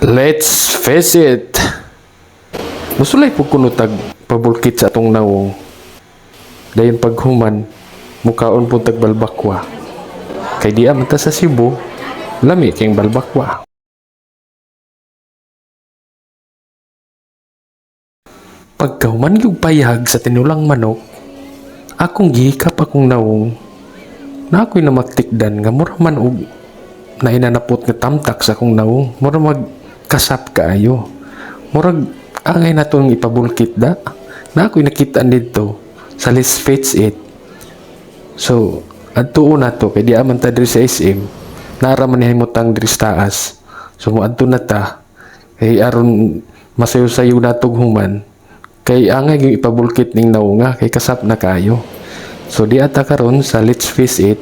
Let's face it. Musulay po kuno tag pabulkit sa atong nawong. Dayon paghuman, mukaon po tag balbakwa. Kay di man ta sa Cebu, lami kayong balbakwa. Pagkahuman yung payag sa tinulang manok, akong gihikap akong nawong na ako'y namaktikdan nga mura man og na inanapot nga tamtak sa akong nawong. Mura magkasap kaayo. Murag angay na itong ipabulkit da. Na ako'y nakita dito sa Let's Face It. So, adto na to kay di aman ta diri sa SM. Naaraman ni himutang diri sa taas. So, adto na ta kay aron masayo-sayo na tog human. Kay angay yung ipabulkit ning nawunga kay kasap na kayo. So di ata karon sa Let's Face It,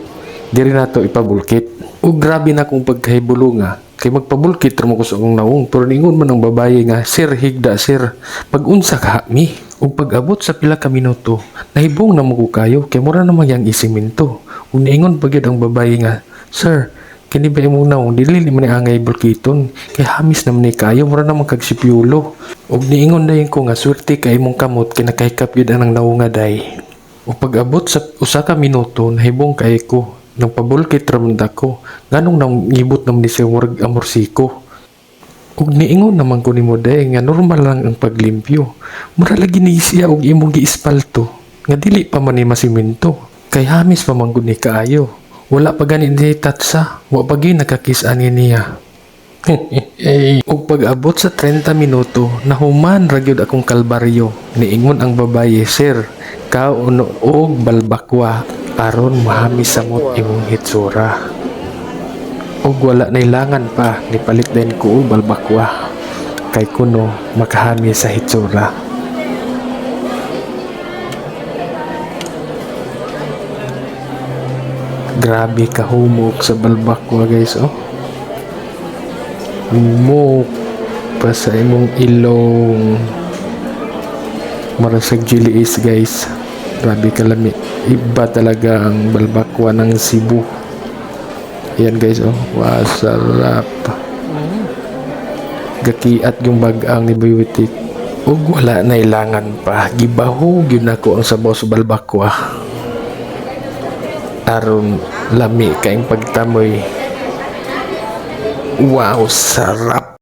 diri na to ipabulkit. O grabe na kung pagkahibulunga kay magpabulkit ra mo ko sa akong nawong. Pero ningon man ang babaye nga, "Sir, higda sir, pag-unsa ka mi?" Ug pag-abot sa pila ka minuto, nahibong na mo ko kayo kay mura naman yang isiminto. Ug niingon pagyud ang babaye nga, "Sir, kini ba imong nawong dili man angay bulkiton kay hamis naman ni kayo mura naman kag sipyulo." Ug niingon dayon ko nga swerte kay imong kamot kay nakahikap gyud ang nawong nga day. Ug pag-abot sa usa ka minuto nahibong kay ko nang pabulkit ramon ako nganong nang ngibot naman ni siya murag amorsiko. Ug niingon naman ko nimo day nga normal lang ang paglimpyo. Mura lagi ni siya og imong giispalto nga dili pa man ni masiminto kay hamis pa man gud ni kaayo. Wala pa gani ni tatsa, wa pa gyud nakakisan niya. Ug pag-abot sa 30 minuto, nahuman ra gyud akong kalbaryo. Niingon ang babaye, "Sir, kauno og balbakwa aron mahamis samot imong hitsura." Ug wala nailangan pa nipalit din ko og balbakwa kay kuno makahamis sa hitsura. Grabe kahumok sa balbakwa guys, oh. Humok pa sa imong ilong. Marasag gilis guys. Grabe kalami. Iba talaga ang balbakwa ng Cebu. Ayan guys, oh. Wow, sarap. Gakiat yung bagang ni Biotic. Ug wala na ilangan pa. Gibahog yun ako ang sabaw sa balbakwa. Aron lami kaing pagtamoy. Wow, sarap.